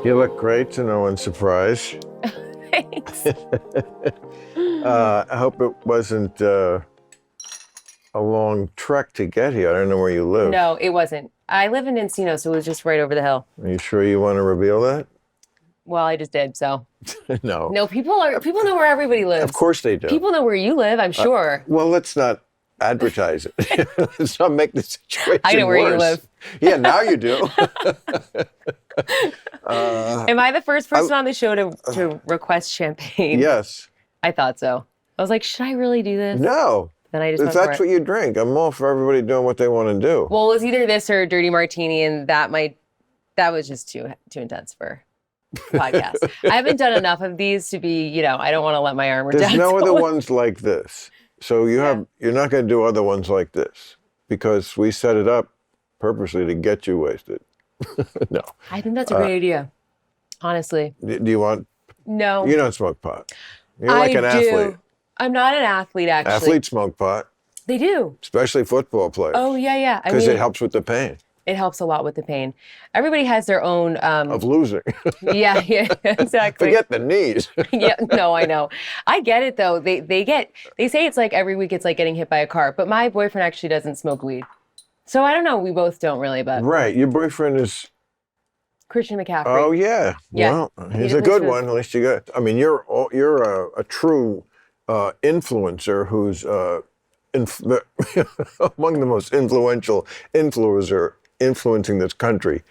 You look great to no one's surprise. Thanks. I hope it wasn't a long trek to get here. I don't know where you live. No, it wasn't. I live in Encino, so it was just right over the hill. Are you sure you want to reveal that? Well, I just did, so. No. No, people know where everybody lives. Of course they do. People know where you live, I'm sure. Well, let's not advertise it. Let's not make the situation worse. I know where you live. Yeah, now you do. Am I the first person on the show to request champagne? Yes. I thought so. I was like, should I really do this? No. Then I just If went for that's it. what you drink, I'm all for everybody doing what they want to do. Well, it was either this or a dirty martini, and that was just too intense for podcast. I haven't done enough of these to be, I don't want to let my armor down. There's no other ones like this. So you're not going to do other ones like this because we set it up purposely to get you wasted. No. I think that's a great idea, honestly. Do you want? No. You don't smoke pot. You're like an athlete. I'm not an athlete, actually. Athletes smoke pot, They do. especially football players. Oh, yeah. Because it helps with the pain it helps a lot with the pain. Everybody has their own. of losing. Yeah, exactly. Forget the knees. Yeah, no, I know. I get it though. They say it's like every week it's like getting hit by a car, but my boyfriend actually doesn't smoke weed. So I don't know. We both don't really, but. Right. Your boyfriend is. Christian McCaffrey. Oh yeah. Yeah. Well, he's a good one. At least you got. I mean, you're a true influencer who's among the most influential influencing this country.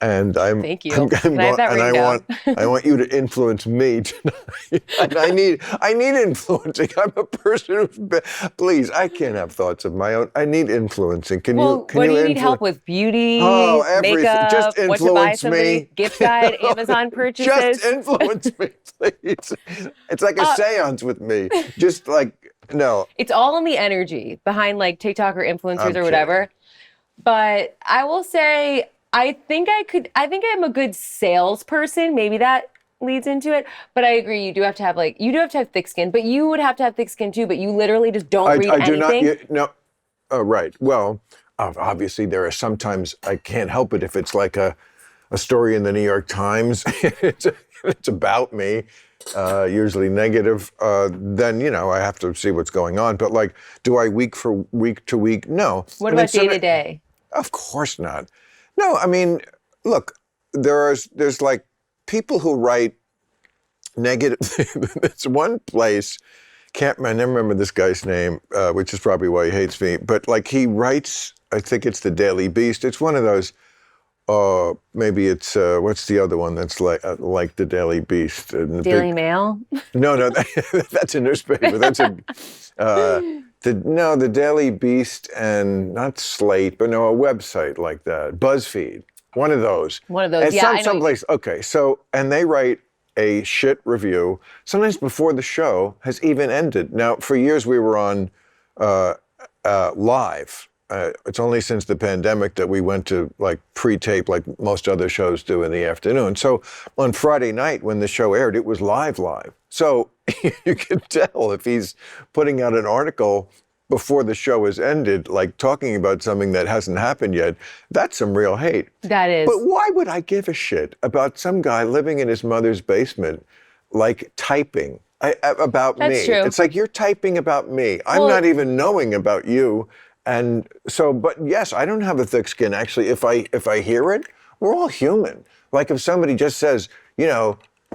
And Thank you. Can I have that ring down? I want you to influence me tonight. And I need influencing. I'm a person who's please, I can't have thoughts of my own. I need influencing. Can what do you need help with? Beauty, everything. Makeup, Just what to buy influence somebody, me. gift guide, Amazon purchases. Just influence me, please. It's like a seance with me. Just like, no. It's all in the energy behind like TikTok or influencers or whatever. But I will say, I think I'm a good salesperson. Maybe that leads into it. But I agree, you do have to have thick skin. But you would have to have thick skin too. But you literally just don't read anything. I do not. No. Right. Well, obviously there are sometimes I can't help it if it's like a story in the New York Times. it's about me, usually negative. Then I have to see what's going on. But like, do I week to week? No. What about day to day? Of course not. No, I mean, look, there's like people who write negative. It's one place, I never remember this guy's name, which is probably why he hates me, but like he writes, I think it's the Daily Beast. It's one of those, maybe it's, what's the other one that's like the Daily Beast? Daily Mail? No, that's a newspaper. That's the Daily Beast and not Slate, but no, a website like that, BuzzFeed, one of those. And yeah. Someplace. Okay, so and they write a shit review sometimes before the show has even ended. Now, for years we were on live. It's only since the pandemic that we went to like pre-tape like most other shows do in the afternoon. So on Friday night when the show aired, it was live. So you can tell if he's putting out an article before the show has ended, like talking about something that hasn't happened yet, that's some real hate. That is. But why would I give a shit about some guy living in his mother's basement, like typing about me? That's true. It's like you're typing about me. I'm not even knowing about you. And so, but yes, I don't have a thick skin. Actually, if I hear it, we're all human. Like if somebody just says,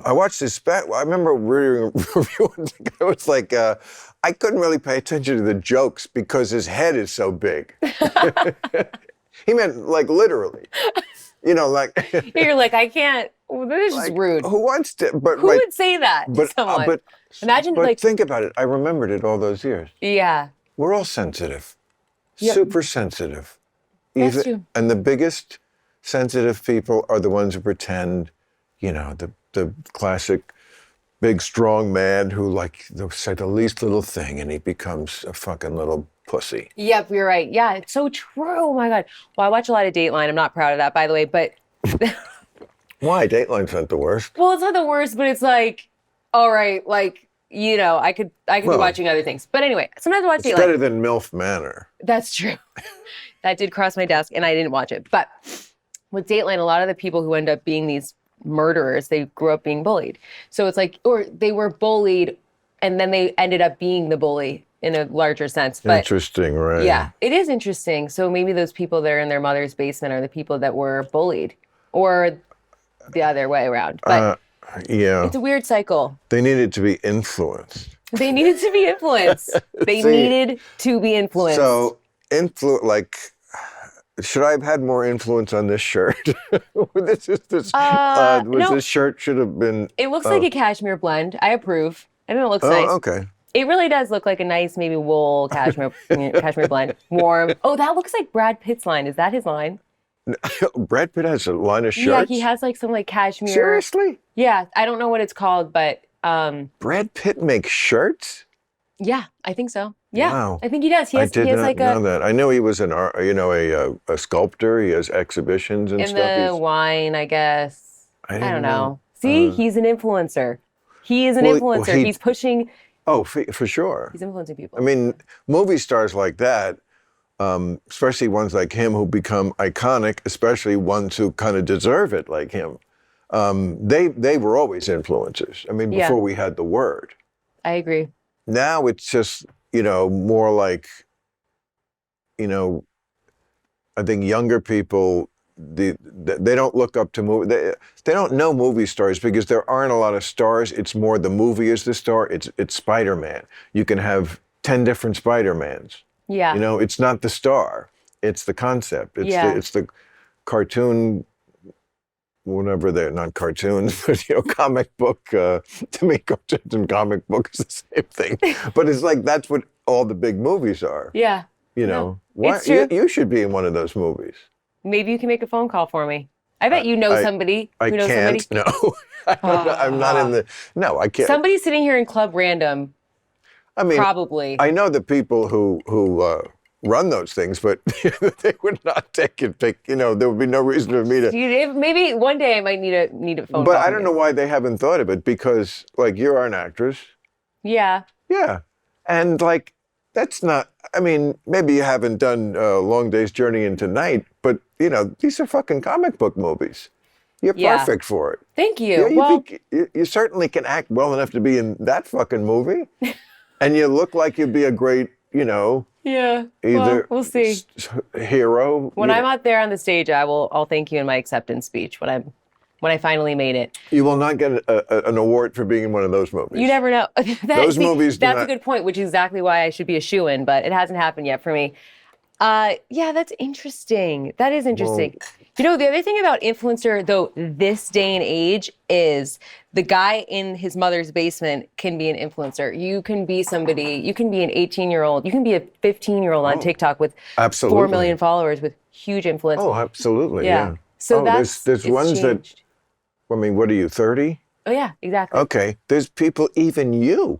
I watched this I remember reading a review and the guy was like, I couldn't really pay attention to the jokes because his head is so big. He meant like literally. Like you're like, I can't. Well, this is just rude. Who wants to? But who would say that to someone? Imagine but think about it. I remembered it all those years. Yeah. We're all sensitive. Yep. Super sensitive. That's true. And the biggest sensitive people are the ones who pretend, the classic big strong man who like they'll say the least little thing and he becomes a fucking little pussy. Yep, you're right. Yeah, it's so true. Oh my God. Well, I watch a lot of Dateline. I'm not proud of that, by the way, but. Why? Dateline's not the worst. Well, it's not the worst, but it's like, all right, like, I could be watching other things. But anyway, sometimes I watch Dateline. It's better than MILF Manor. That's true. That did cross my desk and I didn't watch it. But with Dateline, a lot of the people who end up being these murderers. They grew up being bullied. So it's like, or they were bullied and then they ended up being the bully in a larger sense. But Interesting, right? yeah, it is interesting. So maybe those people that are in their mother's basement are the people that were bullied, or the other way around. But yeah, it's a weird cycle. They needed to be influenced. They needed to be influenced. They needed to be influenced. So, should I have had more influence on this shirt? This shirt should have been. It looks like a cashmere blend. I approve. I think it looks nice. Okay. It really does look like a nice, maybe wool cashmere blend. Warm. Oh, that looks like Brad Pitt's line. Is that his line? Brad Pitt has a line of shirts? Yeah, he has like some like cashmere. Seriously? Yeah, I don't know what it's called, but Brad Pitt makes shirts? Yeah, I think so. Yeah, wow. I think he does. I did not know that. I know he was a sculptor. He has exhibitions and stuff. In the wine, I guess. I don't know. know. See, he's an influencer. He is an influencer. He's pushing. Oh, for sure. He's influencing people. I mean, movie stars like that, especially ones like him who become iconic, especially ones who kind of deserve it like him, they were always influencers. I mean, before we had the word. I agree. Now it's just, more like, I think younger people, they don't look up to movie. They don't know movie stars because there aren't a lot of stars. It's more the movie is the star. It's Spider-Man. You can have 10 different Spider-Mans. Yeah. It's not the star. It's the concept. It's the cartoon, whatever they're not cartoons, but comic book. To me, cartoons and comic book is the same thing. But it's like that's what all the big movies are. Yeah. Why it's true. You should be in one of those movies. Maybe you can make a phone call for me. I bet you know somebody who knows can't. somebody. No, I'm not in the. No, I can't. Somebody sitting here in Club Random. I mean, probably. I know the people who run those things, but they would not take it. There would be no reason for me to. Maybe one day I might need a phone call. But I don't know why they haven't thought of it because, you're an actress. Yeah. Yeah, and that's not. I mean, maybe you haven't done Long Day's Journey into Night, but these are fucking comic book movies. You're perfect for it. Thank you. Yeah, you certainly can act well enough to be in that fucking movie, and you look like you'd be a great, Yeah. either we'll see. Hero. When I'm out there on the stage, I'll thank you in my acceptance speech when I finally made it. You will not get an award for being in one of those movies. You never know. Those movies. That's a good point, which is exactly why I should be a shoo-in, but it hasn't happened yet for me. Yeah, that's interesting. That is interesting. Well, the other thing about influencer, though, this day and age is the guy in his mother's basement can be an influencer. You can be somebody, you can be an 18-year-old, you can be a 15-year-old on TikTok with 4 million followers with huge influence. Oh, absolutely. Yeah. So there's ones changed. I mean, what are you, 30? Oh, yeah, exactly. Okay. There's people, even you,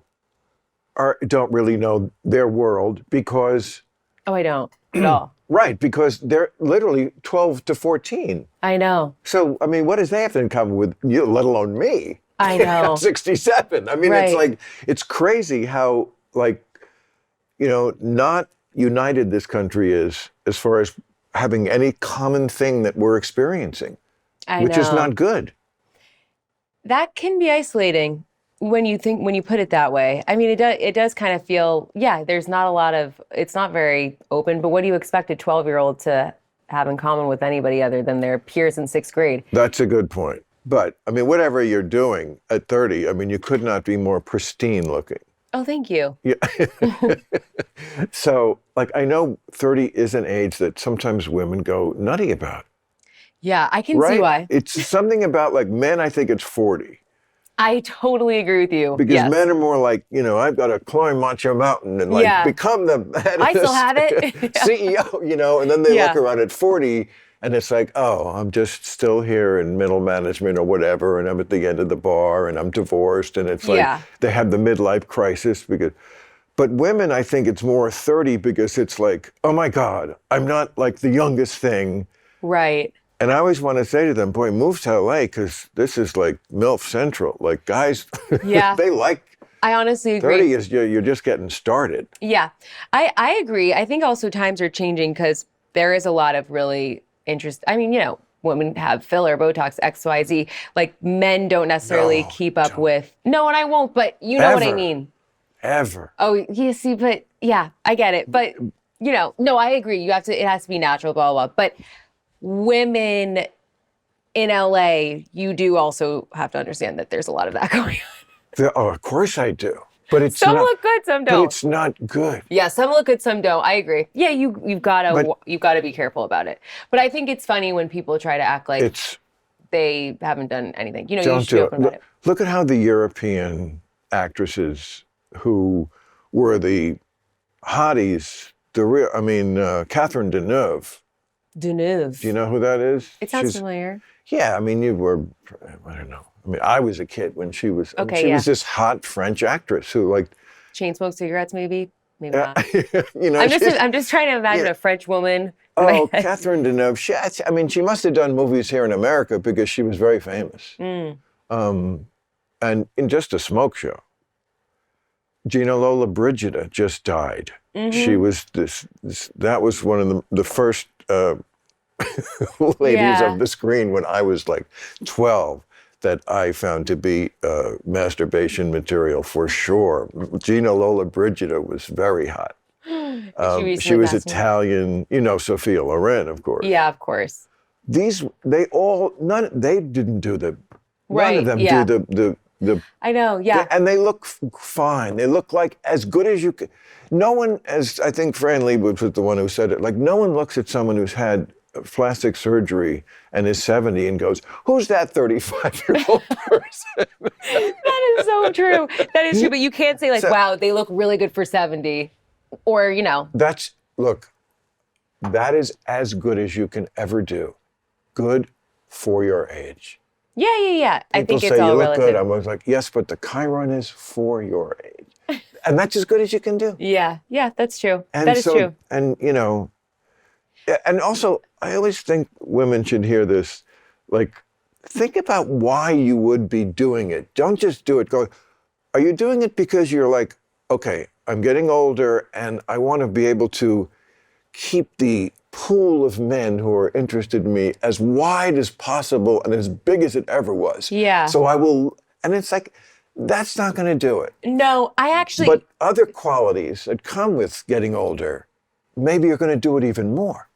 don't really know their world because... Oh, I don't at all. Right, because they're literally 12 to 14. I know. So, I mean, what does that have in common with you, let alone me? I know. I'm 67. I mean, it's crazy how, not united this country is as far as having any common thing that we're experiencing, which is not good. That can be isolating when you put it that way. I mean, it does kind of feel, there's not a lot of, it's not very open, but what do you expect a 12-year-old to have in common with anybody other than their peers in 6th grade? That's a good point. But, I mean, whatever you're doing at 30, I mean, you could not be more pristine looking. Oh, thank you. Yeah. So, I know 30 is an age that sometimes women go nutty about. Yeah, I can see why. It's something about, men, I think it's 40. I totally agree with you. Because men are more I've got to climb Macho Mountain and become the head of still have it. CEO, and then they look around at 40 and it's I'm just still here in middle management or whatever, and I'm at the end of the bar and I'm divorced, and it's they have the midlife crisis but women, I think it's more 30 because it's oh my God, I'm not the youngest thing. Right. And I always want to say to them, boy, move to LA because this is MILF Central. Guys, they I honestly agree. 30 is, you're just getting started. Yeah, I agree. I think also times are changing because there is a lot of really interest. I mean, women have filler, Botox, XYZ. Like men don't necessarily keep up with. No, and I won't. But you know what I mean. Ever. Oh, you see, but yeah, I get it. But no, I agree. It has to be natural, blah, blah, blah. But women in LA, you do also have to understand that there's a lot of that going on. Oh, of course I do. But it's some look good, some don't. But it's not good. Yeah, some look good, some don't. I agree. Yeah, you've got to be careful about it. But I think it's funny when people try to act like they haven't done anything. You should be open about it. Look at how the European actresses who were the hotties, Catherine Deneuve. Deneuve. Do you know who that is? It sounds familiar. Yeah, I mean, I don't know. I mean, I was a kid when she was, she was this hot French actress who chain smoked cigarettes, maybe not. I'm just trying to imagine a French woman. Oh, Catherine Deneuve. She must have done movies here in America because she was very famous. And in just a smoke show. Gina Lola Brigida just died. Mm-hmm. She was that was one of the first ladies of the screen when I was like 12 that I found to be masturbation material for sure. Gina Lola Brigida was very hot. She was Italian, Sophia Loren, of course. Yeah, of course. They didn't do none of them do I know, yeah. And they look fine. They look like as good as you could. No one, as I think Fran Lebowitz was the one who said it, like no one looks at someone who's had plastic surgery and is 70 and goes, who's that 35-year-old person? That is so true. That is true. But you can't say wow, they look really good for 70 or, that is as good as you can ever do. Good for your age. Yeah. I think it's all relative. People say you look relative. good. I was like, yes, but the Chiron is for your age. And that's as good as you can do. Yeah, that's true. That is true. And, and also, I always think women should hear this. Like, think about why you would be doing it. Don't just do it. Go, are you doing it because you're like, okay, I'm getting older and I want to be able to keep the pool of men who are interested in me as wide as possible and as big as it ever was. Yeah. So I will, and it's like, that's not going to do it. No, But other qualities that come with getting older, maybe you're going to do it even more.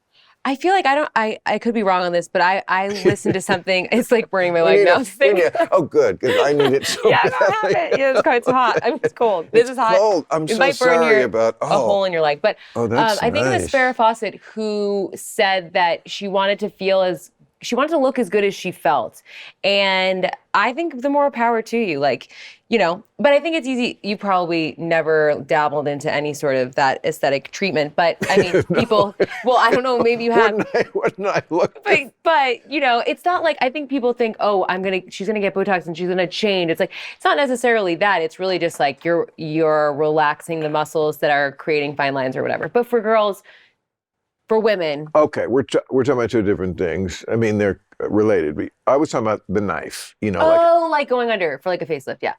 I feel like I could be wrong on this, but I listened to something. It's like burning my leg now. Oh, good, because I need it so I don't have it. Yeah, it's hot. It's cold. This is hot. Cold. I'm so sorry about a hole in your leg. But that's I think it was Farrah Fawcett who said that she wanted to look as good as she felt. And I think the more power to you, but I think it's easy. You probably never dabbled into any sort of that aesthetic treatment, but I mean, people, I don't know, maybe you have. Wouldn't I look? But it's not like, I think people think, she's going to get Botox and she's going to change. It's like, it's not necessarily that. It's really just like you're relaxing the muscles that are creating fine lines or whatever. But for girls, for women. Okay, we're talking about two different things. I mean, they're related. I was talking about the knife, like going under for like a facelift, yeah.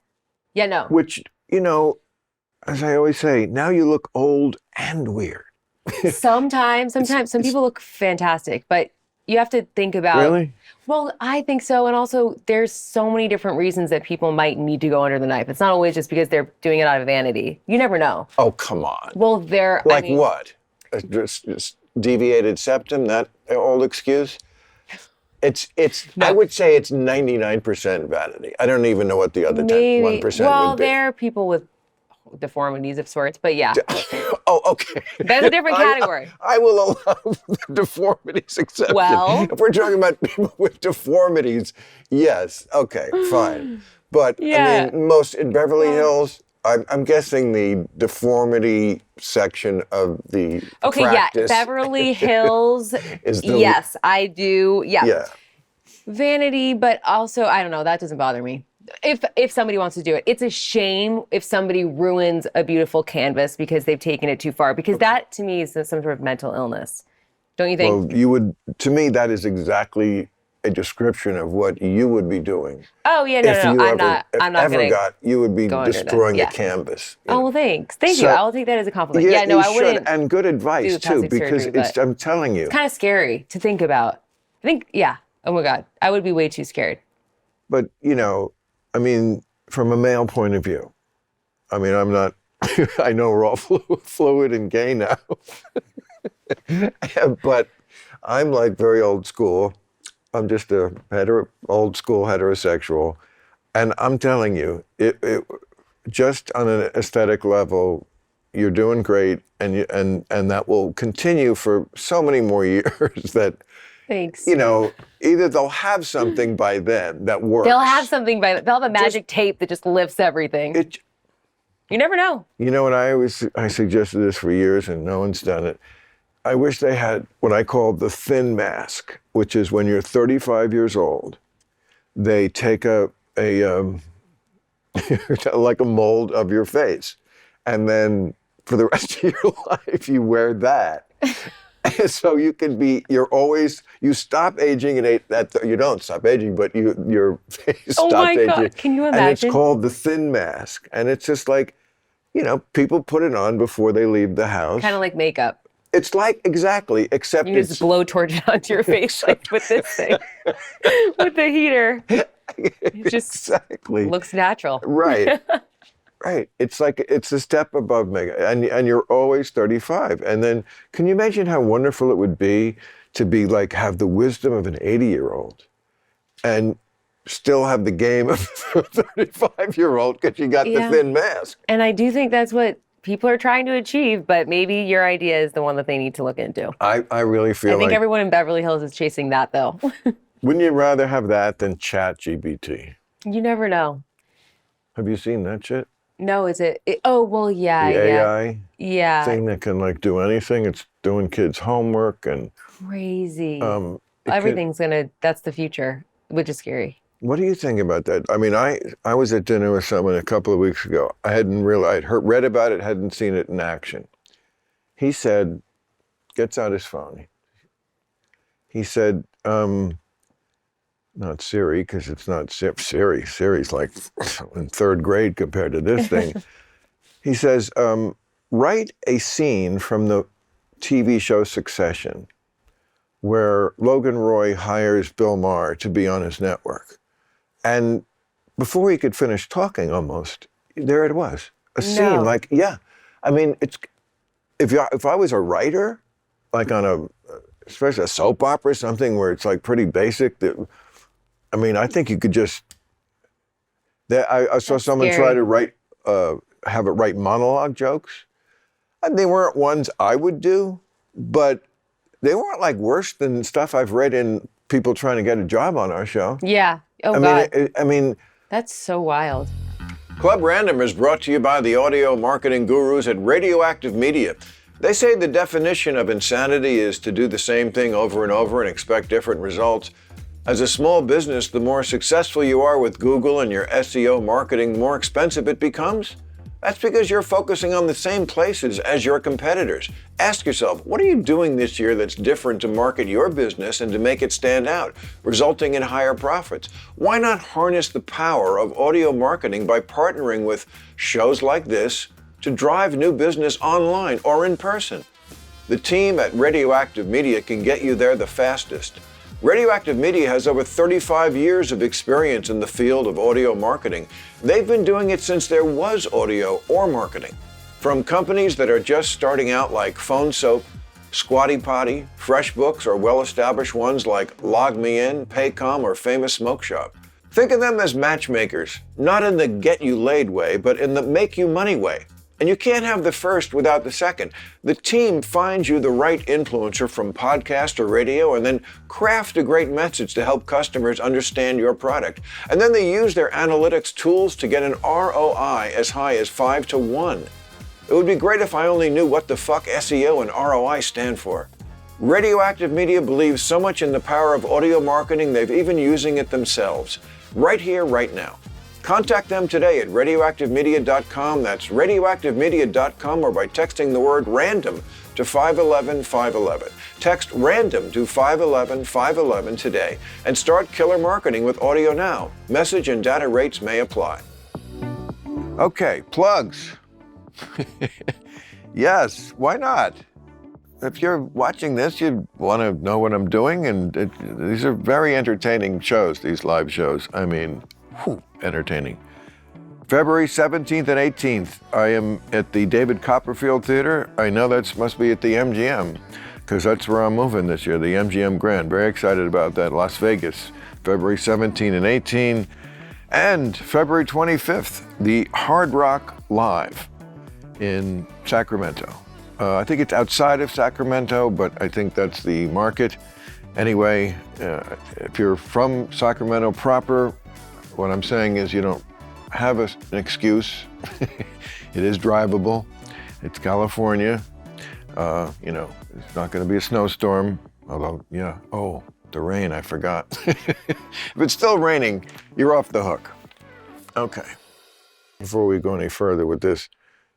Yeah, no. Which, as I always say, now you look old and weird. Sometimes some people look fantastic, but you have to think about. Really? Well, I think so. And also there's so many different reasons that people might need to go under the knife. It's not always just because they're doing it out of vanity. You never know. Oh, come on. Well, what? Just deviated septum, that old excuse? It's. No. I would say it's 99% vanity. I don't even know what the other 1% would be. Well, there are people with deformities of sorts, but yeah. Oh, okay. That's a different category. I will allow the deformities exception. Well, if we're talking about people with deformities, yes, okay, fine. But I mean, most in Beverly Hills, I'm guessing the deformity section of the practice. Beverly Hills. Yes, I do. Yeah. Vanity, but also I don't know. That doesn't bother me. If somebody wants to do it, it's a shame if somebody ruins a beautiful canvas because they've taken it too far. Because that to me is some sort of mental illness. Don't you think? Well, to me, that is exactly a description of what you would be doing. Oh yeah, no, I'm not gonna. You would be destroying the canvas. Oh well, thanks. Thank you. I'll take that as a compliment. Yeah, no, I wouldn't. And good advice too, because I'm telling you, it's kind of scary to think about. I think, Oh my God. I would be way too scared. But, I mean, from a male point of view, I mean, I'm not, I know we're all fluid and gay now, but I'm like very old school. I'm just a old school heterosexual. And I'm telling you, it just on an aesthetic level, you're doing great, and that will continue for so many more years that, Thanks. either they'll have something by then that works. They'll have a magic tape that just lifts everything. You never know. You know what, I suggested this for years and no one's done it. I wish they had what I call the thin mask, which is when you're 35 years old, they take like a mold of your face. And then for the rest of your life, you wear that. So you you stop aging you don't stop aging, but your face stops aging. Oh my God, can you imagine? And it's called the thin mask. And it's just like, people put it on before they leave the house. Kind of like makeup. It's like, exactly, except you just blowtorch it onto your face like with this thing, with the heater. It just looks natural. Right. Right. It's like, it's a step above makeup, and you're always 35. And then, can you imagine how wonderful it would be to be like, have the wisdom of an 80-year-old and still have the game of a 35-year-old because you got the thin mask. And I do think that's what people are trying to achieve, but maybe your idea is the one that they need to look into. I really feel I think everyone in Beverly Hills is chasing that, though. Wouldn't you rather have that than ChatGPT? You never know. Have you seen that shit? No, is it? Oh, well, yeah. The AI thing that can like do anything. It's doing kids' homework and crazy. That's the future, which is scary. What do you think about that? I mean, I was at dinner with someone a couple of weeks ago. I hadn't realized, read about it, hadn't seen it in action. He said, gets out his phone. He said, not Siri, because it's not Siri. Siri's like in third grade compared to this thing. He says, write a scene from the TV show Succession where Logan Roy hires Bill Maher to be on his network. And before he could finish talking almost, there it was. A scene, like, I mean, if I was a writer, like on especially a soap opera or something where it's like pretty basic, I mean, I think you could just, I saw someone try to have it write monologue jokes. And they weren't ones I would do, but they weren't like worse than stuff I've read in people trying to get a job on our show. Yeah. Oh, God. I mean, that's so wild. Club Random is brought to you by the audio marketing gurus at Radioactive Media. They say the definition of insanity is to do the same thing over and over and expect different results. As a small business, the more successful you are with Google and your SEO marketing, the more expensive it becomes. That's because you're focusing on the same places as your competitors. Ask yourself, what are you doing this year that's different to market your business and to make it stand out, resulting in higher profits? Why not harness the power of audio marketing by partnering with shows like this to drive new business online or in person? The team at Radioactive Media can get you there the fastest. Radioactive Media has over 35 years of experience in the field of audio marketing. They've been doing it since there was audio or marketing. From companies that are just starting out like Phone Soap, Squatty Potty, FreshBooks, or well-established ones like Log Me In, Paycom, or Famous Smoke Shop. Think of them as matchmakers, not in the get you laid way, but in the make you money way. And you can't have the first without the second. The team finds you the right influencer from podcast or radio and then craft a great message to help customers understand your product. And then they use their analytics tools to get an ROI as high as 5 to 1. It would be great if I only knew what the fuck SEO and ROI stand for. Radioactive Media believes so much in the power of audio marketing, they've even using it themselves. Right here, right now. Contact them today at radioactivemedia.com. That's radioactivemedia.com, or by texting the word RANDOM to 511-511. Text RANDOM to 511-511 today and start killer marketing with audio now. Message and data rates may apply. Okay, plugs. Yes, why not? if you're watching this, you want to know what I'm doing, and these are very entertaining shows, these live shows. I mean, entertaining. February 17th and 18th, I am at the David Copperfield Theater. I know that must be at the MGM, because that's where I'm moving this year, the MGM Grand. Very excited about that. Las Vegas, February 17 and 18. And February 25th, the Hard Rock Live in Sacramento. I think it's outside of Sacramento, but I think that's the market. Anyway, if you're from Sacramento proper, what I'm saying is you don't have an excuse. It is drivable. It's California. It's not going to be a snowstorm, although, the rain, I forgot. If it's still raining, you're off the hook. Okay. Before we go any further with this,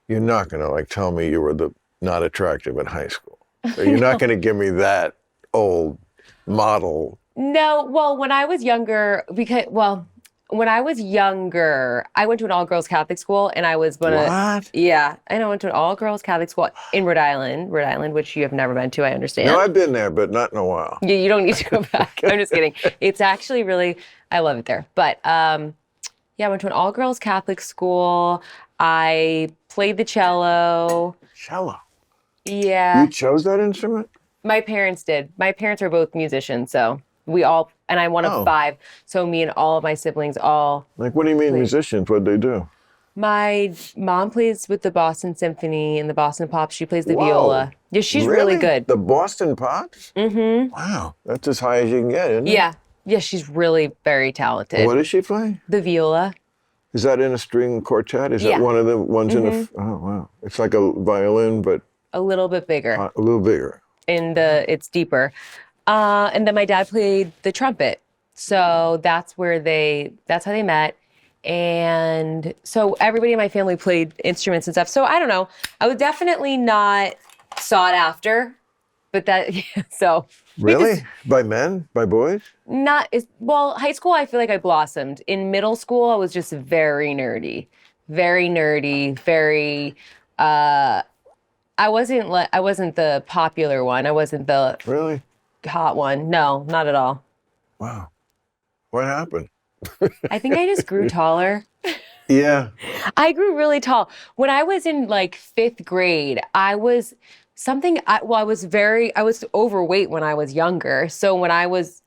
you're not going to tell me you were the not attractive in high school. You're not going to give me that old model. No, well, when I was younger, I went to an all-girls Catholic school, and I was What? Yeah, I went to an all-girls Catholic school in Rhode Island, which you have never been to, I understand. No, I've been there, but not in a while. You don't need to go back. I'm just kidding. It's actually really, I love it there. But I went to an all-girls Catholic school. I played the cello. Cello? Yeah. You chose that instrument? My parents did. My parents are both musicians, so and I'm one of 5. So me and all of my siblings all. What do you mean musicians? What'd they do? My mom plays with the Boston Symphony and the Boston Pops. She plays the viola. Yeah, she's really good. The Boston Pops? Mm-hmm. Wow, that's as high as you can get, isn't it? Yeah. Yeah, she's really very talented. What does she play? The viola. Is that in a string quartet? Is that one of the ones in a... Oh, wow. It's like a violin, but... A little bit bigger. A little bigger. It's deeper. And then my dad played the trumpet. So that's how they met. And so everybody in my family played instruments and stuff. So I don't know. I was definitely not sought after, but so. Really? By men? By boys? High school, I feel like I blossomed. In middle school, I was just very nerdy, very, I wasn't the popular one. I wasn't the really hot one. No, not at all. Wow. What happened? I think I just grew taller. Yeah. I grew really tall. When I was in 5th grade, I was overweight when I was younger. So when I was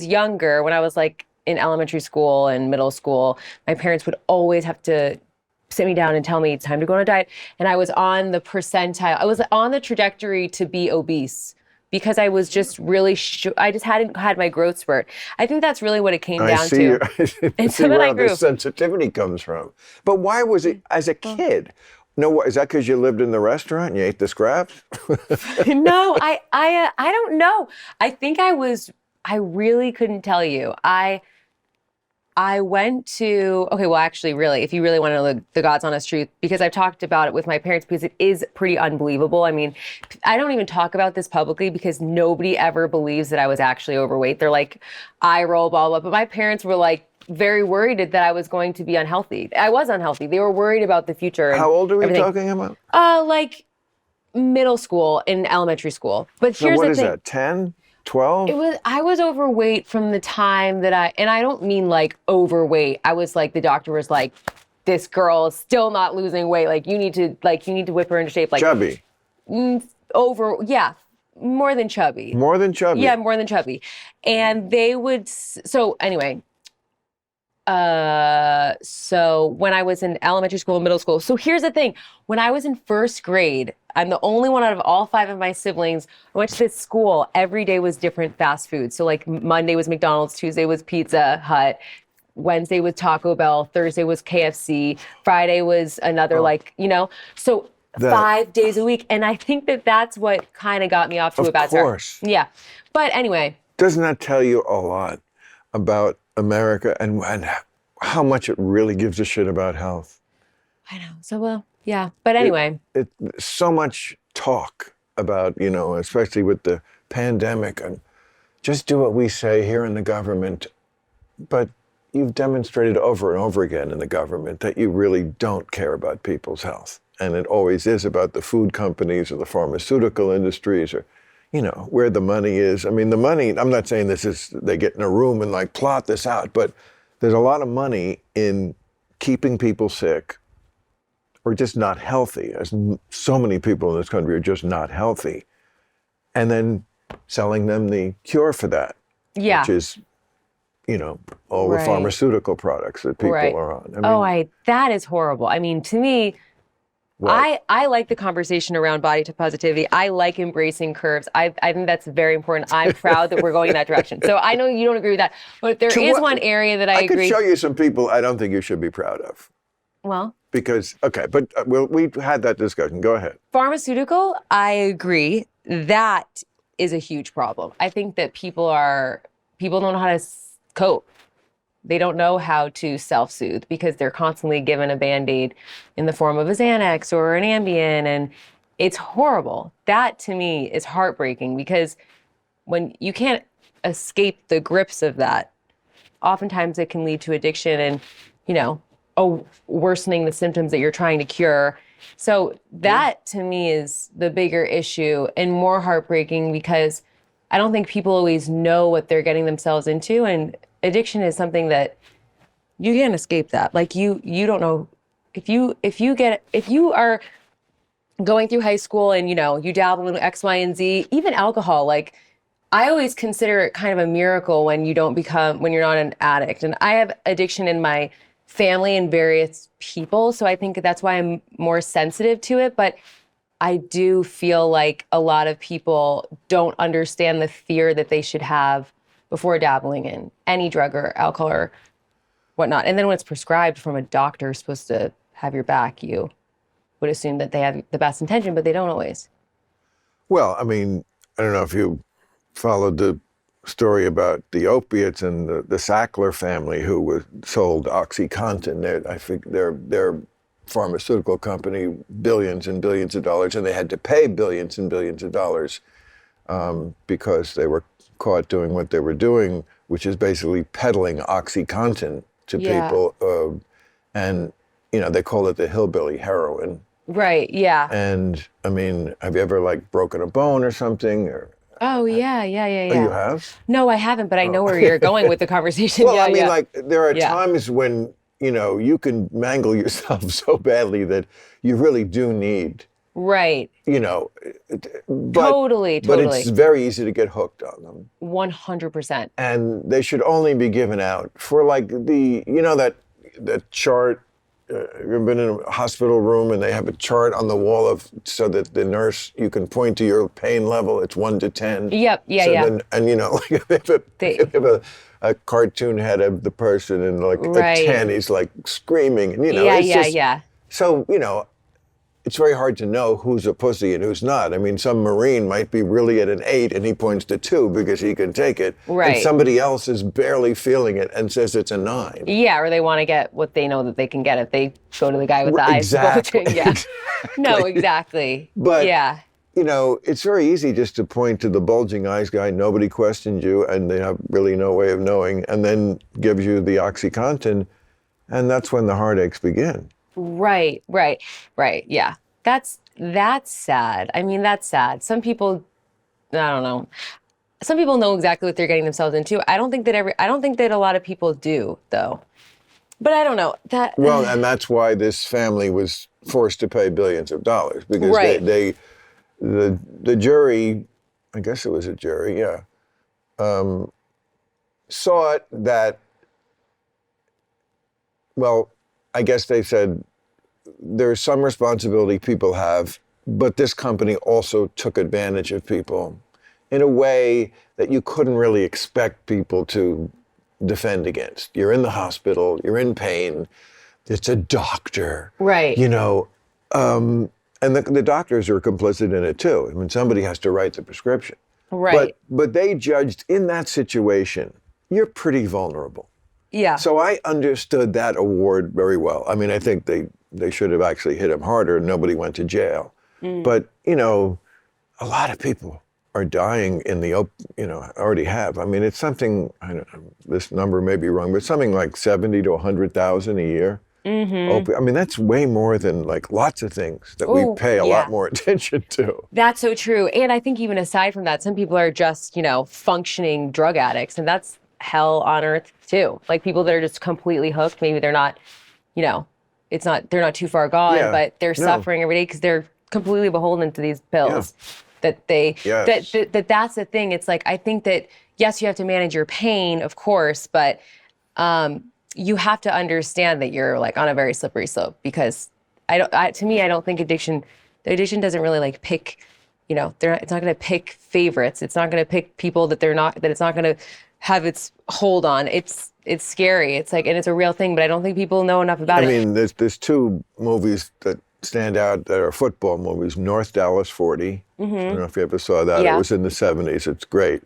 younger, when I was in elementary school and middle school, my parents would always have to sit me down and tell me it's time to go on a diet. And I was on the percentile. I was on the trajectory to be obese because I was just really, I just hadn't had my growth spurt. I think that's really what it came down to. I see where the sensitivity comes from. But why was it as a kid? No, is that because you lived in the restaurant and you ate the scraps? No, I don't know. I think I really couldn't tell you. I went to, really, if you really want to know the God's honest truth, because I've talked about it with my parents because it is pretty unbelievable. I mean, I don't even talk about this publicly because nobody ever believes that I was actually overweight. They're like, eye roll, blah, blah. But my parents were very worried that I was going to be unhealthy. I was unhealthy. They were worried about the future. And how old are we talking about? Middle school and elementary school. But here's the thing. What is that, 10? 12? I was overweight from the time that and I don't mean overweight. I was the doctor was this girl is still not losing weight. You need to whip her into shape. Chubby. More than chubby. More than chubby? Yeah, more than chubby. And they would, so anyway. So when I was in elementary school and middle school, so here's the thing. When I was in 1st grade, I'm the only one out of all 5 of my siblings. I went to this school. Every day was different fast food. So Monday was McDonald's, Tuesday was Pizza Hut, Wednesday was Taco Bell, Thursday was KFC, Friday was another so 5 days a week. And I think that's what kind of got me off to a bad start. Of course. Yeah. But anyway. Doesn't that tell you a lot about America and how much it really gives a shit about health? I know. So, yeah. But anyway. So much talk about, especially with the pandemic, and just do what we say here in the government. But you've demonstrated over and over again in the government that you really don't care about people's health. and it always is about the food companies or the pharmaceutical industries or, where the money is. I mean, the money, I'm not saying they get in a room and like plot this out, but there's a lot of money in keeping people sick or just not healthy, as so many people in this country are just not healthy, and then selling them the cure for that, which is, all the pharmaceutical products that people are on. I mean, that is horrible. I mean, to me, I like the conversation around body type positivity. I like embracing curves. I think that's very important. I'm proud that we're going in that direction. So I know you don't agree with that, but there is one area that I agree. I could show you some people I don't think you should be proud of. Well, because, okay, but we've had that discussion. Go ahead. Pharmaceutical, I agree. That is a huge problem. I think that people don't know how to cope. They don't know how to self-soothe because they're constantly given a Band-Aid in the form of a Xanax or an Ambien, and it's horrible. That, to me, is heartbreaking because when you can't escape the grips of that, oftentimes it can lead to addiction and, worsening the symptoms that you're trying to cure. So that, to me, is the bigger issue and more heartbreaking because I don't think people always know what they're getting themselves into, and addiction is something that you can't escape that. Like you don't know if you are going through high school and you dabble in X, Y, and Z, even alcohol. Like I always consider it kind of a miracle when you're not an addict. And I have addiction in my family and various people, so I think that's why I'm more sensitive to it. But I do feel like a lot of people don't understand the fear that they should have before dabbling in any drug or alcohol or whatnot. And then when it's prescribed from a doctor supposed to have your back, you would assume that they have the best intention, but they don't always. Well, I mean, I don't know if you followed the story about the opiates and the Sackler family who was sold OxyContin. I think their pharmaceutical company, billions and billions of dollars, and they had to pay billions and billions of dollars because they were caught doing what they were doing, which is basically peddling OxyContin to people. And, they call it the hillbilly heroin. Right, yeah. And, I mean, have you ever, broken a bone or something? Oh, yeah. Oh, you have? No, I haven't, but I know where you're going with the conversation. Well, there are times when, you can mangle yourself so badly that you really do need. Right. Totally. But it's very easy to get hooked on them. 100%. And they should only be given out for that chart. You've been in a hospital room and they have a chart on the wall so that the nurse, you can point to your pain level. It's 1 to 10. Yep. Yeah. Then, and they have a cartoon head of the person and a 10, he's screaming and So, it's very hard to know who's a pussy and who's not. I mean, some Marine might be really at an 8 and he points to 2 because he can take it. Right. And somebody else is barely feeling it and says it's a 9. Yeah, or they want to get what they know that they can get if they go to the guy with the eyes bulging. Yeah. Exactly. No, exactly. But, yeah. It's very easy just to point to the bulging eyes guy. Nobody questions you and they have really no way of knowing, and then gives you the OxyContin, and that's when the heartaches begin. Right. Yeah. That's sad. I mean, that's sad. Some people, I don't know. Some people know exactly what they're getting themselves into. I don't think that a lot of people do, though. But I don't know. Well, and that's why this family was forced to pay billions of dollars, because the jury, I guess it was a jury, saw it that, well, I guess they said there's some responsibility people have, but this company also took advantage of people in a way that you couldn't really expect people to defend against. You're in the hospital, you're in pain, it's a doctor. Right. And the doctors are complicit in it too. I mean, somebody has to write the prescription. Right. But they judged in that situation, you're pretty vulnerable. Yeah. So I understood that award very well. I mean, I think they should have actually hit him harder and nobody went to jail. But, a lot of people are dying in the, already have. I mean, it's something, I don't know, this number may be wrong, but something like 70 to 100,000 a year. I mean, that's way more than like lots of things that we pay a lot more attention to. That's so true. And I think even aside from that, some people are just, functioning drug addicts, and that's hell on earth too. Like people that are just completely hooked, maybe they're not, they're not too far gone, but they're suffering every day because they're completely beholden to these pills. That's the thing. It's like, I think that, yes, you have to manage your pain, of course, but you have to understand that you're like on a very slippery slope, because I don't think addiction doesn't really like pick, it's not going to pick favorites. It's not going to pick people that it's not going to have its hold on. It's scary. It's like, and it's a real thing, but I don't think people know enough about it. I mean, there's two movies that stand out that are football movies. North Dallas 40. I don't know if you ever saw that. It was in the 70s. It's great.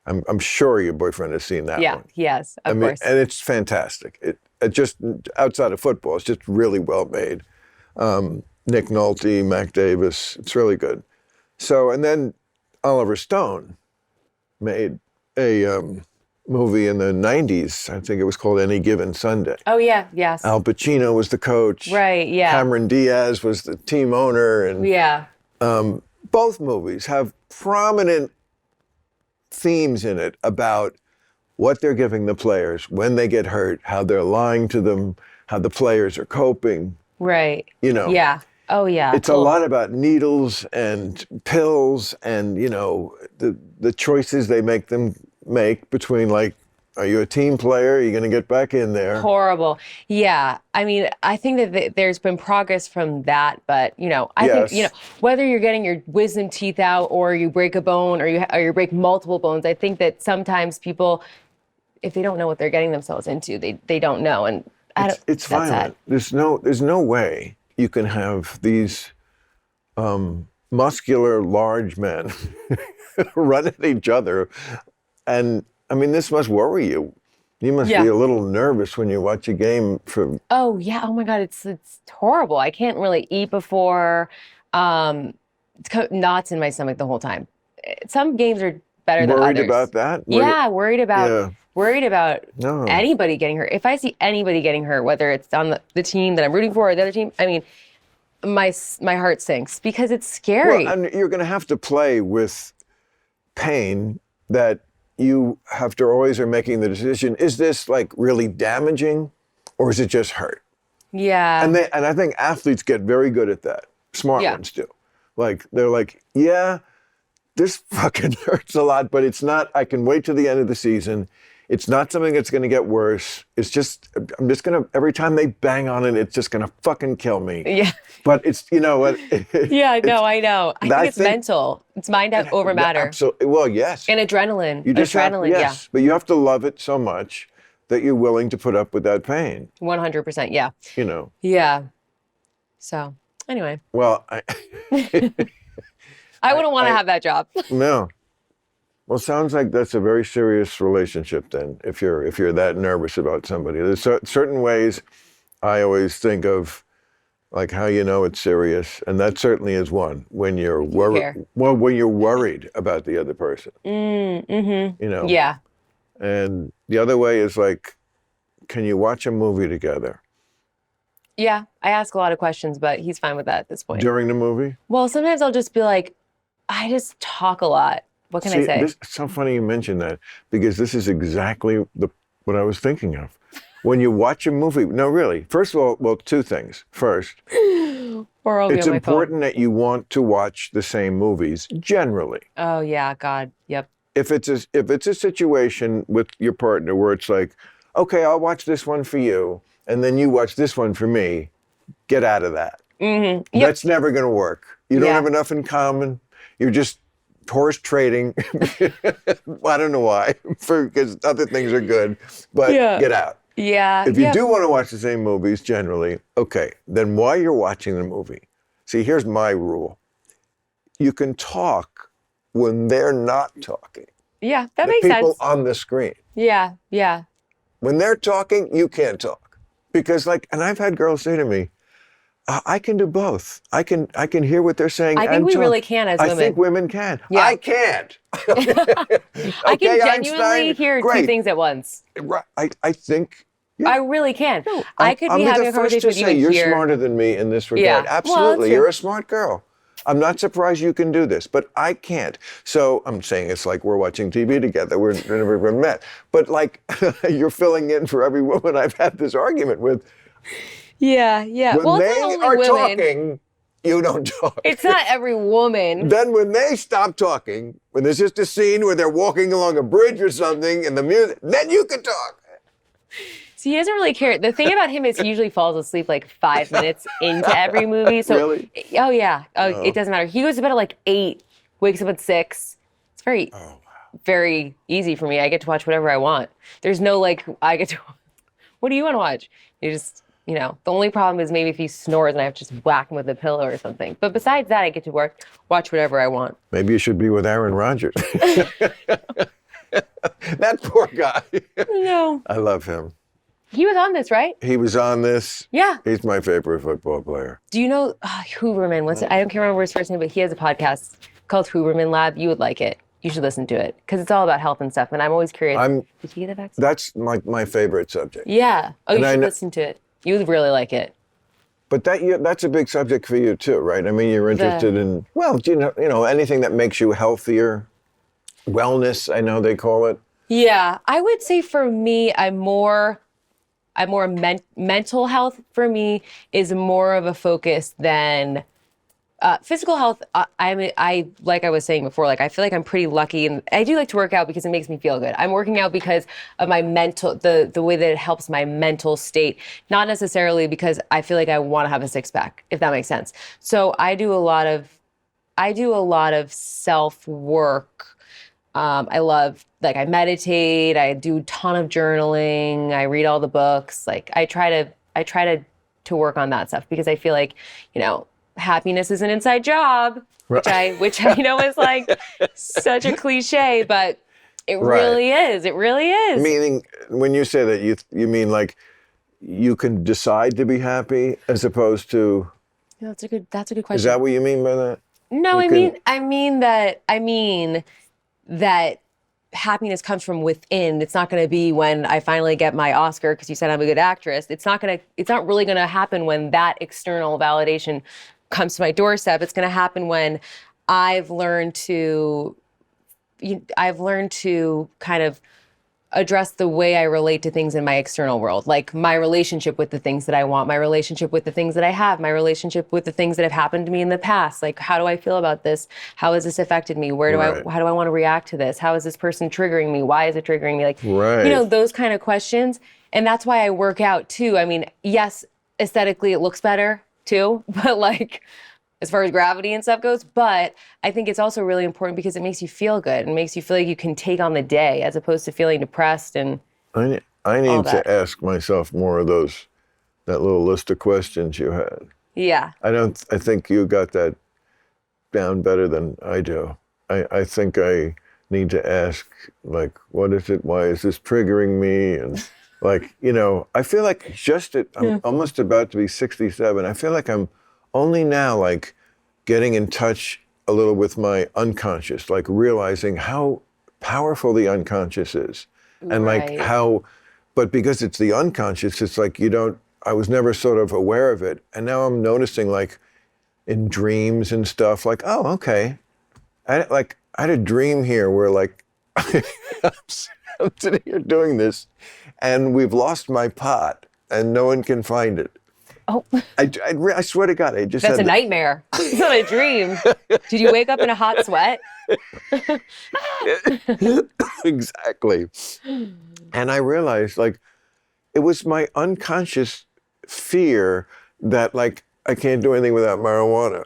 I'm sure your boyfriend has seen that one. Yeah, yes, of course. And it's fantastic. It just, outside of football, it's just really well made. Nick Nolte, Mac Davis, it's really good. So, and then Oliver Stone made a movie in the 90s. I think it was called Any Given Sunday. Oh, yeah, yes. Al Pacino was the coach. Right, yeah. Cameron Diaz was the team owner. And both movies have prominent themes in it about what they're giving the players when they get hurt, how they're lying to them, how the players are coping. Right. Yeah. Oh, yeah. It's a lot about needles and pills and, the choices they make them make between, like, are you a team player? Are you going to get back in there? Horrible. Yeah. I mean, I think that there's been progress from that, but, I think, whether you're getting your wisdom teeth out or you break a bone or you break multiple bones, I think that sometimes people, if they don't know what they're getting themselves into, they don't know. And it's violent. There's no way you can have these muscular, large men run at each other. And I mean, this must worry you. You must be a little nervous when you watch a game from. Oh yeah. Oh my God. It's horrible. I can't really eat before. Knots in my stomach the whole time. Some games are better than others. Worried about that? Worried about anybody getting hurt. If I see anybody getting hurt, whether it's on the team that I'm rooting for or the other team, I mean, my heart sinks because it's scary. Well, and you're going to have to play with pain that you have to always are making the decision, is this like really damaging or is it just hurt? Yeah. And I think athletes get very good at that. Smart ones do. Like, they're like, yeah, this fucking hurts a lot, but it's not, I can wait till the end of the season. It's not something that's going to get worse. It's just, I'm just going to, every time they bang on it, it's just going to fucking kill me. Yeah. But it's, what? I know. I think it's mental. It's mind over matter. Absolutely. Well, yes. And adrenaline. Yes. But you have to love it so much that you're willing to put up with that pain. 100%, yeah. Yeah. So, anyway. Well, I wouldn't want to have that job. No. Well, sounds like that's a very serious relationship then, if you're that nervous about somebody. There's certain ways I always think of, like, how you know it's serious, and that certainly is one, when you're worried. Well, when you're worried about the other person. Mm-hmm. Yeah. And the other way is, like, can you watch a movie together? Yeah, I ask a lot of questions, but he's fine with that at this point. During the movie? Well, sometimes I'll just be like, I just talk a lot. What can I say? It's so funny you mentioned that, because this is exactly what I was thinking of. When you watch a movie, no, really. First of all, well, two things. First, it's important that you want to watch the same movies generally. Oh yeah, God, yep. If it's a situation with your partner where it's like, okay, I'll watch this one for you, and then you watch this one for me, get out of that. Mm-hmm. Yep. That's never going to work. You don't have enough in common. You're just horse trading. I don't know why, because other things are good, but get out. Yeah. If you do want to watch the same movies generally, okay, then while you're watching the movie, see, here's my rule. You can talk when they're not talking. Yeah, that makes sense. People on the screen. Yeah, yeah. When they're talking, you can't talk. Because, like, and I've had girls say to me, I can do both. I can hear what they're saying. I think we really can as women. I think women can. Yeah. I can't. I can genuinely hear two things at once. Right. I think Yeah. I really can. I could be having a conversation with you and you're hear. smarter than me in this regard. Yeah. Well, Absolutely. that's You're true. a smart girl. I'm not surprised you can do this, but I can't. So I'm saying it's like we're watching TV together. We've never been met. But like you're filling in for every woman I've had this argument with. Yeah. When Well, it's they not only are women. talking, you don't talk. It's not every woman. Then when they stop talking, when there's just a scene where they're walking along a bridge or something and the music, then you can talk. So he doesn't really care. The thing about him is he usually falls asleep like 5 minutes into every movie. So, Really? Oh, yeah. It doesn't matter. He goes to bed at like 8, wakes up at 6. It's very easy for me. I get to watch whatever I want. There's no like, what do you want to watch? You just, the only problem is maybe if he snores and I have to just whack him with a pillow or something. But besides that, I get to watch whatever I want. Maybe you should be with Aaron Rodgers. That poor guy. No. I love him. He was on this, right? He was on this. Yeah. He's my favorite football player. Do you know Huberman? I can't remember his first name, but he has a podcast called Huberman Lab. You would like it. You should listen to it because it's all about health and stuff. And I'm always curious. Did he get the vaccine? That's my favorite subject. Yeah. Oh, you should listen to it. You would really like it. But that's a big subject for you too, right? I mean, you're interested in anything that makes you healthier, wellness. I know they call it. Yeah, I would say for me, mental health for me is more of a focus than physical health. I like I was saying before, like I feel like I'm pretty lucky, and I do like to work out because it makes me feel good. I'm working out because of my mental, the way that it helps my mental state, not necessarily because I feel like I want to have a six pack, if that makes sense. So I do a lot of self work. I meditate, I do a ton of journaling, I read all the books. Like I try to work on that stuff because I feel like, happiness is an inside job, Right. which I know is like such a cliche, but it really is. It really is. Meaning, when you say that, you mean like you can decide to be happy as opposed to. Yeah, that's a good question. Is that what you mean by that? No, I mean that happiness comes from within. It's not going to be when I finally get my Oscar because you said I'm a good actress. It's not really going to happen when that external validation comes to my doorstep. It's going to happen when I've learned to kind of address the way I relate to things in my external world, like my relationship with the things that I want, my relationship with the things that I have, my relationship with the things that have happened to me in the past. Like, how do I feel about this? How has this affected me? How do I want to react to this? How is this person triggering me? Why is it triggering me? Like, those kind of questions. And that's why I work out too. I mean, yes, aesthetically it looks better too, but like, as far as gravity and stuff goes, but I think it's also really important because it makes you feel good and makes you feel like you can take on the day as opposed to feeling depressed and I need to ask myself more of that little list of questions you had. Yeah. I think you got that down better than I do. I think I need to ask, like, what is it? Why is this triggering me? And like, I feel like I'm almost about to be 67. I feel like I'm only now, like, getting in touch a little with my unconscious, like realizing how powerful the unconscious is. And like but because it's the unconscious, it's like I was never sort of aware of it. And now I'm noticing, like, in dreams and stuff, like, oh, okay. I had a dream here where, like, I'm sitting here doing this and we've lost my pot and no one can find it. Oh, I swear to God, I just that's a nightmare. It's not a dream. Did you wake up in a hot sweat? Exactly. And I realized, like, it was my unconscious fear that, like, I can't do anything without marijuana.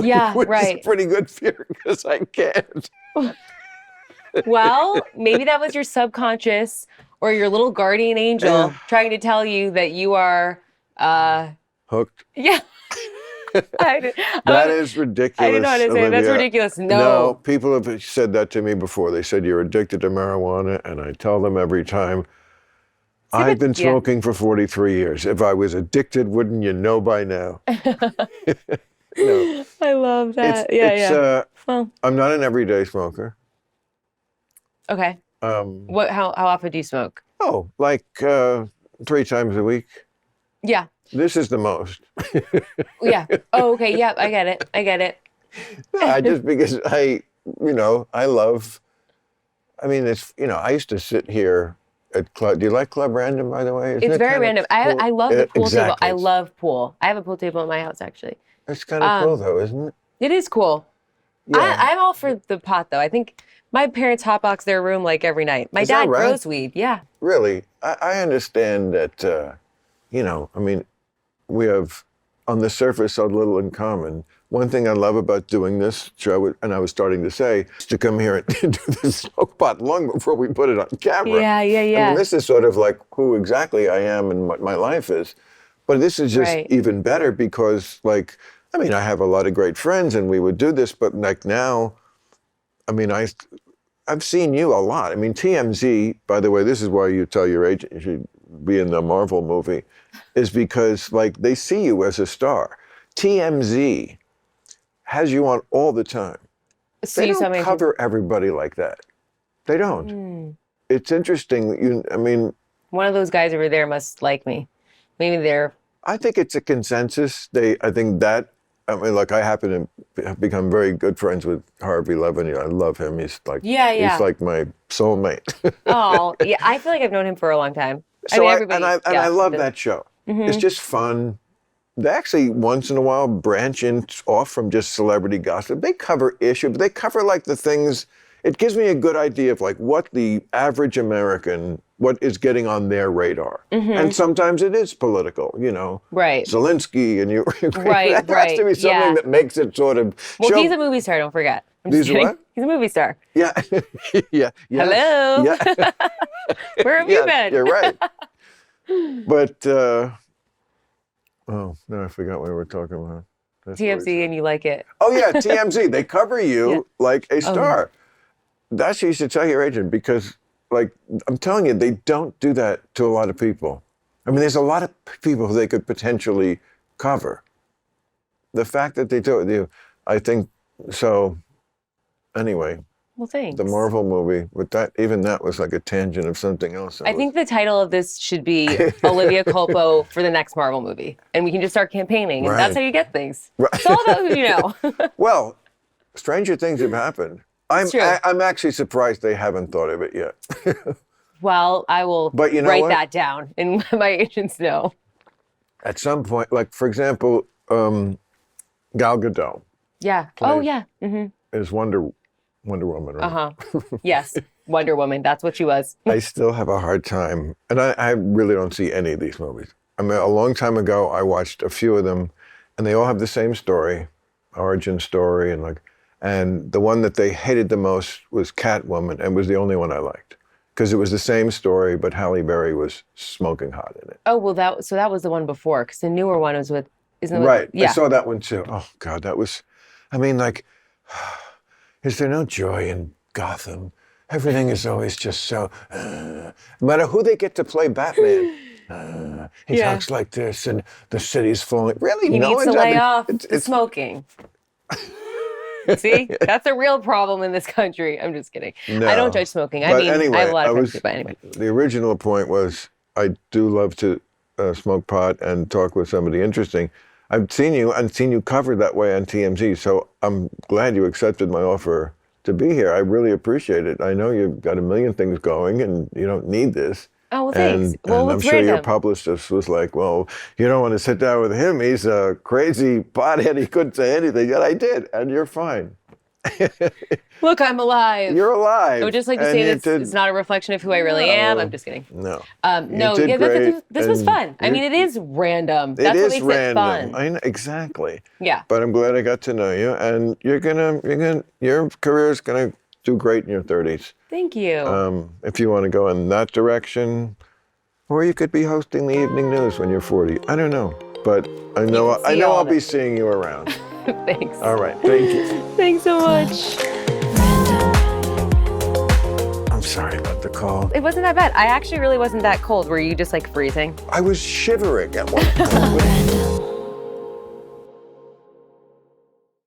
Yeah, which right. is a pretty good fear because I can't. Well, maybe that was your subconscious or your little guardian angel trying to tell you that you are hooked. Yeah. That is ridiculous. I didn't know how to say it. That's ridiculous. No, people have said that to me before. They said you're addicted to marijuana, and I tell them every time, I've been smoking for 43 years. If I was addicted, wouldn't you know by now? No. I love that. Well, I'm not an everyday smoker. Okay. How often do you smoke? Oh, like 3 times a week. Yeah. This is the most. Yeah. Oh, okay. Yep. I get it. I get it. No, just because I love, I mean, it's, I used to sit here at Club. Do you like Club Random, by the way? Isn't It's it very kind of random. cool? I love the pool table. Exactly. I love pool. I have a pool table in my house, actually. It's kind of cool, though, isn't it? It is cool. Yeah. I'm all for the pot, though. I think my parents hotbox their room like every night. My Is that dad right? grows weed. Yeah. Really, I understand that, I mean, we have, on the surface, so little in common. One thing I love about doing this show, and I was starting to say, is to come here and do this smoke pot long before we put it on camera. Yeah. I mean, this is sort of like who exactly I am and what my life is. But this is just even better because, like, I mean, I have a lot of great friends and we would do this, but like now, I mean, I've seen you a lot. I mean, TMZ, by the way, this is why you tell your agent you should be in the Marvel movie, is because, like, they see you as a star. TMZ has you on all the time. So They don't cover everybody like that. They don't. It's interesting. I mean, one of those guys over there must like me. Maybe they're. I think it's a consensus. I think that, I mean, like, I happen to have become very good friends with Harvey Levin. I love him. He's like, he's like my soulmate. Oh, yeah. I feel like I've known him for a long time. So I mean, everybody. I love that show. It's just fun. They actually once in a while branch off from just celebrity gossip. They cover issues, but they cover like the things. It gives me a good idea of like what the average American, what is getting on their radar. And sometimes it is political, Right. Zelensky and you. Right. There has to be something that makes it sort of. Well, he's a movie star. Don't forget. I'm just kidding. What? He's a movie star. Yeah. Yeah. Yes. Hello. Yeah. Where have you been? You're right. But. Oh, no, I forgot what we were talking about. That's TMZ and you like it. Oh, yeah, TMZ. They cover you like a star. That's what you should tell your agent because, like, I'm telling you, they don't do that to a lot of people. I mean, there's a lot of people who they could potentially cover. The fact that they do it, I think, so, anyway. Well, thanks. The Marvel movie, with that, even that was like a tangent of something else. I think the title of this should be Olivia Culpo for the next Marvel movie. And we can just start campaigning. And that's how you get things. Right. It's all about who you know. Well, stranger things have happened. I'm actually surprised they haven't thought of it yet. Well, I will write that down and let my agents know. At some point, like, for example, Gal Gadot. Yeah. Oh, yeah. Is Wonder Woman, right? Yes, Wonder Woman. That's what she was. I still have a hard time, and I really don't see any of these movies. I mean, a long time ago, I watched a few of them, and they all have the same story, origin story, and the one that they hated the most was Catwoman, and was the only one I liked because it was the same story, but Halle Berry was smoking hot in it. Oh well, that was the one before because the newer one was with. Right. I saw that one too. Oh God, that was. I mean, like. Is there no joy in Gotham? Everything is always just so. No matter who they get to play Batman, he talks like this, and the city's falling. Really, he needs to lay off the smoking. See, that's a real problem in this country. I'm just kidding. No. I don't judge smoking. I mean, anyway, I have a lot of friends, but anyway. The original point was I do love to smoke pot and talk with somebody interesting. I've seen you covered that way on TMZ, so I'm glad you accepted my offer to be here. I really appreciate it. I know you've got a million things going and you don't need this. Oh, well, thanks. And I'm sure your publicist was like, well, you don't want to sit down with him. He's a crazy pothead. He couldn't say anything. Yet I did, and you're fine. Look, I'm alive. You're alive. I would just like to say it's not a reflection of who I really am. I'm just kidding. No. This was fun. I mean, it is random. That's what makes it fun. I know, exactly. Yeah. But I'm glad I got to know you, and your career is gonna do great in your 30s. Thank you. If you want to go in that direction, or you could be hosting the evening news when you're 40. I don't know, but I know I'll be seeing you around. Thanks. All right. Thank you. Thanks so much. I'm sorry about the call. It wasn't that bad. I actually really wasn't that cold. Were you just like freezing? I was shivering at one point.